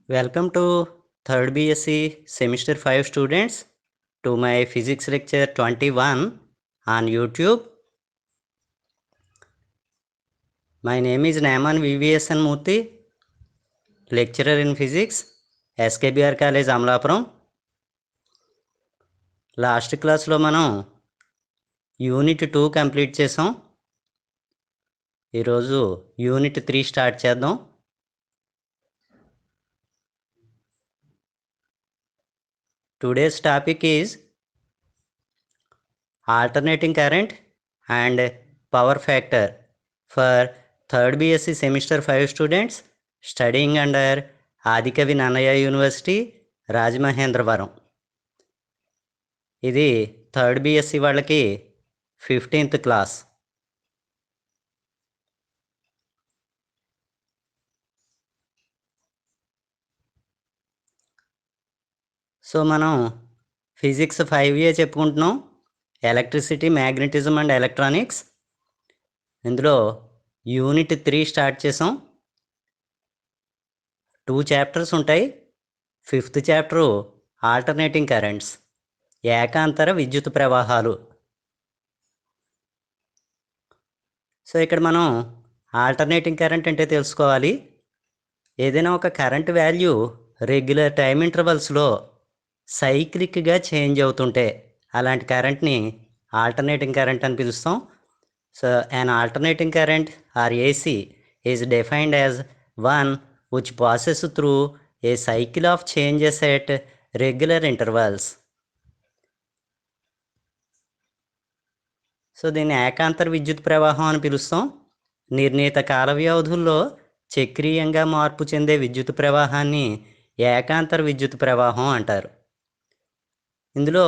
Welcome to 3rd BSc Semester 5 students to my Physics Lecture 21 on YouTube. My name is Naman VVSN Murthy, Lecturer in Physics, SKBR College Amlapuram. Last క్లాస్లో మనం unit 2 complete చేసాం. ఈరోజు unit 3 start చేద్దాం. Today's topic is alternating current and power factor for 3rd BSc Semester 5 students studying under Adikavi Nannaya University, Rajamahendravaram. ఇది 3rd BSc వాళ్ళకి 15th class. So మనం physics 5A చెప్పుకుంటున్నాం, electricity, magnetism and electronics. ఇందులో unit 3 start చేసాం. 2 chapters ఉంటాయి. 5th chapter alternating currents, ఏకాంతర విద్యుత్ ప్రవాహాలు. So ఇక్కడ మనం ఆల్టర్నేటింగ్ కరెంట్ అంటే తెలుసుకోవాలి. ఏదైనా ఒక కరెంట్ వాల్యూ రెగ్యులర్ టైం ఇంటర్వల్స్లో సైక్లిక్గా చేంజ్ అవుతుంటే అలాంటి కరెంట్ని ఆల్టర్నేటింగ్ కరెంట్ అని పిలుస్తాం. So an alternating current or AC is defined as one which passes through a cycle of changes at regular intervals. So దీన్ని ఏకాంతర విద్యుత్ ప్రవాహం అని పిలుస్తాం. నిర్ణీత కాల వ్యవధుల్లో చక్రీయంగా మార్పు చెందే విద్యుత్ ప్రవాహాన్ని ఏకాంతర విద్యుత్ ప్రవాహం అంటారు. ఇందులో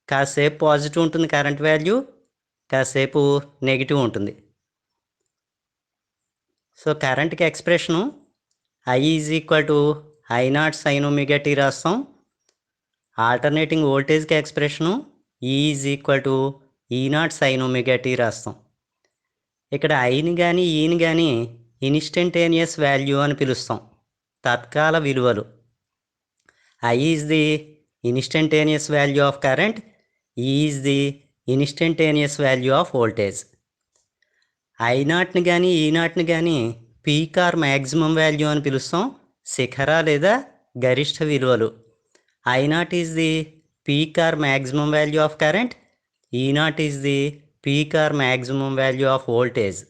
కాసేపు పాజిటివ్ ఉంటుంది కరెంట్ వాల్యూ, కాసేపు నెగిటివ్ ఉంటుంది. సో కరెంట్కి expression I = I0 sin ωt రాస్తాం. ఆల్టర్నేటింగ్ వోల్టేజ్కి expression E = E0 sin ωt రాస్తాం. ఇక్కడ ఐని కానీ ఈని కానీ ఇన్స్టంటేనియస్ వాల్యూ అని పిలుస్తాం, తత్కాల విలువలు. I is the instantaneous value of current, E is the instantaneous value of voltage. I0ని కానీ E0ని కానీ పీక్ ఆర్ మ్యాక్సిమం వాల్యూ అని పిలుస్తాం, శిఖర లేదా గరిష్ట విలువలు. I0 is the peak or maximum value of current, E0 is the peak or maximum value of voltage.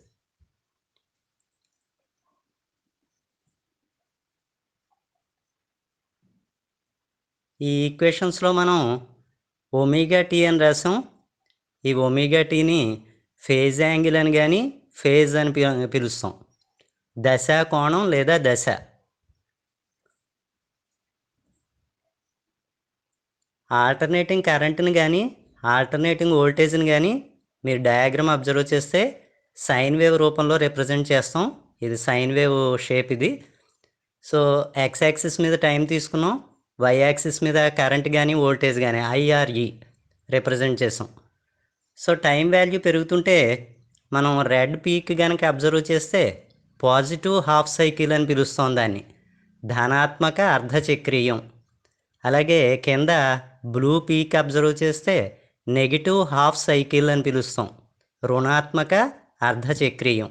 ఈ ఈక్వేషన్స్లో మనం ఒమేగా టీ అని రాసాం. ఈ ఒమేగా టీని ఫేజ్ యాంగిల్ అని కానీ ఫేజ్ అని పిలుస్తాం, దశ, కోణం లేదా దశ. ఆల్టర్నేటింగ్ కరెంట్ని కానీ ఆల్టర్నేటింగ్ వోల్టేజ్ని కానీ మీరు డయాగ్రామ్ అబ్జర్వ్ చేస్తే సైన్ వేవ్ రూపంలో రిప్రజెంట్ చేస్తాం. ఇది సైన్ వేవ్ షేప్ ఇది. సో ఎక్స్ యాక్సిస్ మీద టైం తీసుకున్నాం, వై యాక్సిస్ మీద కరెంట్ కానీ వోల్టేజ్ కానీ IRE రిప్రజెంట్ చేసాం. సో టైం వాల్యూ పెరుగుతుంటే మనం రెడ్ పీక్ కనుక అబ్జర్వ్ చేస్తే పాజిటివ్ హాఫ్ సైకిల్ అని పిలుస్తాం దాన్ని, ధనాత్మక అర్ధచక్రీయం. అలాగే కింద బ్లూ పీక్ అబ్జర్వ్ చేస్తే నెగిటివ్ హాఫ్ సైకిల్ అని పిలుస్తాం, రుణాత్మక అర్ధచక్రీయం.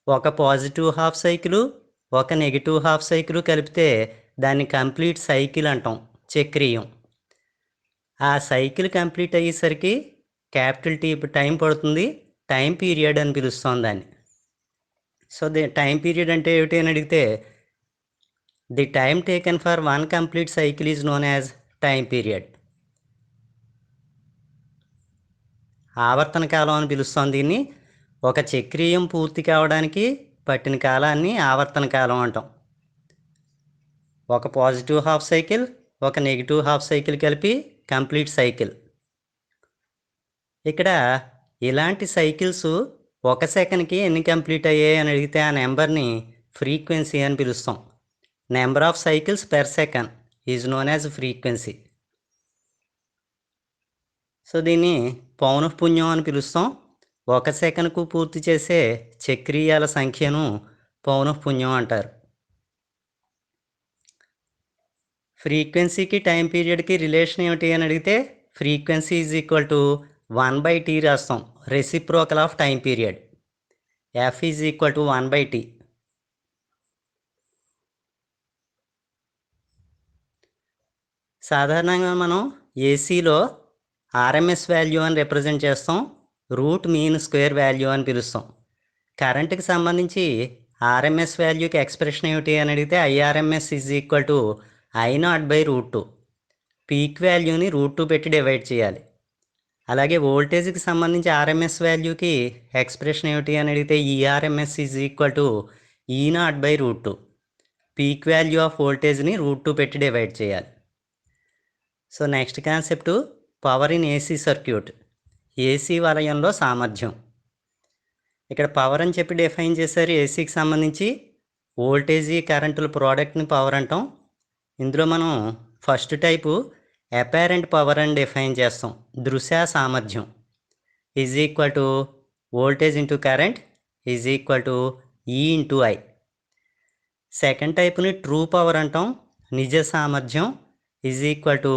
ఒక పాజిటివ్ హాఫ్ సైకిలు, ఒక నెగిటివ్ హాఫ్ సైకిల్ కలిపితే దాన్ని కంప్లీట్ సైకిల్ అంటాం, చక్రీయం. ఆ సైకిల్ కంప్లీట్ అయ్యేసరికి క్యాపిటల్ T టైం పడుతుంది, టైం పీరియడ్ అని పిలుస్తాం దాన్ని. సో టైం పీరియడ్ అంటే ఏమిటి అని అడిగితే the time taken for one complete cycle is known as time period. ఆవర్తన కాలం అని పిలుస్తాం దీన్ని. ఒక చక్రీయం పూర్తి కావడానికి పట్టిన కాలాన్ని ఆవర్తన కాలం అంటాం. ఒక పాజిటివ్ హాఫ్ సైకిల్, ఒక నెగిటివ్ హాఫ్ సైకిల్ కలిపి కంప్లీట్ సైకిల్. ఇక్కడ ఇలాంటి సైకిల్స్ ఒక సెకండ్కి ఎన్ని కంప్లీట్ అయ్యాయి అని అడిగితే ఆ నెంబర్ని ఫ్రీక్వెన్సీ అని పిలుస్తాం. Number of cycles per second is known as frequency. So దీన్ని పౌనఃపున్యం అని పిలుస్తాం. ఒక సెకనుకు పూర్తి చేసే చక్రీయాల సంఖ్యను పౌనఃపున్యం అంటారు. ఫ్రీక్వెన్సీకి టైం పీరియడ్కి రిలేషన్ ఏమిటి అని అడిగితే frequency is equal to 1/t రాస్తాం, reciprocal of time period. F is equal to 1/t. సాధారణంగా మనం ఏసీలో ఆర్ఎంఎస్ వాల్యూ అని రిప్రజెంట్ చేస్తాం, రూట్ మీన్ స్క్వేర్ వాల్యూ అని పిలుస్తాం. కరెంట్కి సంబంధించి ఆర్ఎంఎస్ వాల్యూకి ఎక్స్ప్రెషన్ ఏమిటి అని అడిగితే I RMS is equal to I0/√2. Peak వాల్యూని √2 పెట్టి డివైడ్ చేయాలి. అలాగే వోల్టేజ్కి సంబంధించి ఆర్ఎంఎస్ వాల్యూకి ఎక్స్ప్రెషన్ ఏమిటి అని అడిగితే E RMS is equal to E0/√2. Peak value of వోల్టేజ్ని √2 పెట్టి డివైడ్ చేయాలి. So next concept power in AC circuit. AC వలయంలో సామర్థ్యం. ఇక్కడ పవర్ అని చెప్పి డిఫైన్ చేశారు. ఏసీకి సంబంధించి వోల్టేజీ కరెంటుల ప్రోడక్ట్ని పవర్ అంటాం. ఇందులో మనం ఫస్ట్ టైపు అపారెంట్ పవర్ అని డిఫైన్ చేస్తాం. దృశ్య సామర్థ్యం is equal to voltage into current is equal to E into I. Second టైపుని ట్రూ పవర్ అంటాం. నిజ సామర్థ్యం is equal to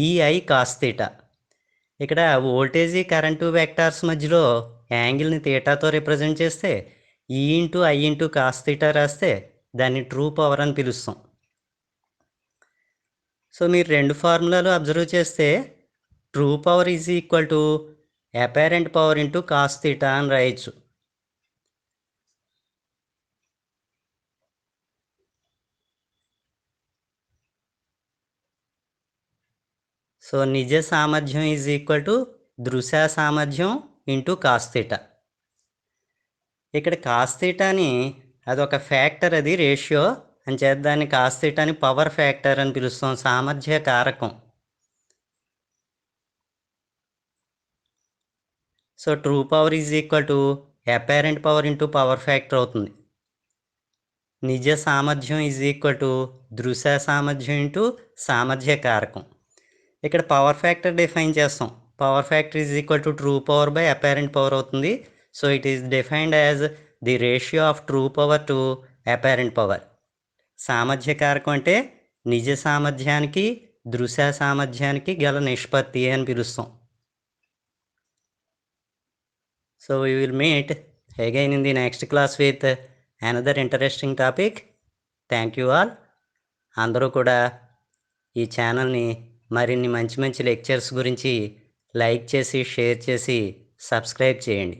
EI cos θ. ఇక్కడ వోల్టేజీ కరెంటు వెక్టార్స్ మధ్యలో యాంగిల్ని తీటాతో రిప్రజెంట్ చేస్తే E into I into cos θ రాస్తే దాన్ని ట్రూ పవర్ అని పిలుస్తాం. సో మీరు రెండు ఫార్ములాలు అబ్జర్వ్ చేస్తే true power is equal to apparent power into cos θ అని రాయొచ్చు. సో నిజ సామర్థ్యం ఈజ్ ఈక్వల్ టు దృశ్య సామర్థ్యం ఇంటూ cos θ. ఇక్కడ cos θని అదొక ఫ్యాక్టర్, అది రేషియో అని చేత దాన్ని cos θని పవర్ ఫ్యాక్టర్ అని పిలుస్తాం, సామర్థ్య కారకం. So true power is equal to apparent power into power factor అవుతుంది. నిజ సామర్థ్యం ఈజ్ ఈక్వల్ టు దృశ్య సామర్థ్యం ఇంటూ సామర్థ్య కారకం. ఇక్కడ పవర్ ఫ్యాక్టర్ డిఫైన్ చేస్తాం. Power factor is equal to true power by apparent power అవుతుంది. So it is defined as the ratio of true power to apparent power. సామర్థ్య కారకం అంటే నిజ సామర్థ్యానికి దృశ్య సామర్థ్యానికి గల నిష్పత్తి అని పిలుస్తాం. So we will meet again in the next class with another interesting topic. Thank you all. అందరూ కూడా ఈ ఛానల్ని మరిన్ని మంచి మంచి లెక్చర్స్ గురించి లైక్ చేసి షేర్ చేసి సబ్స్క్రైబ్ చేయండి.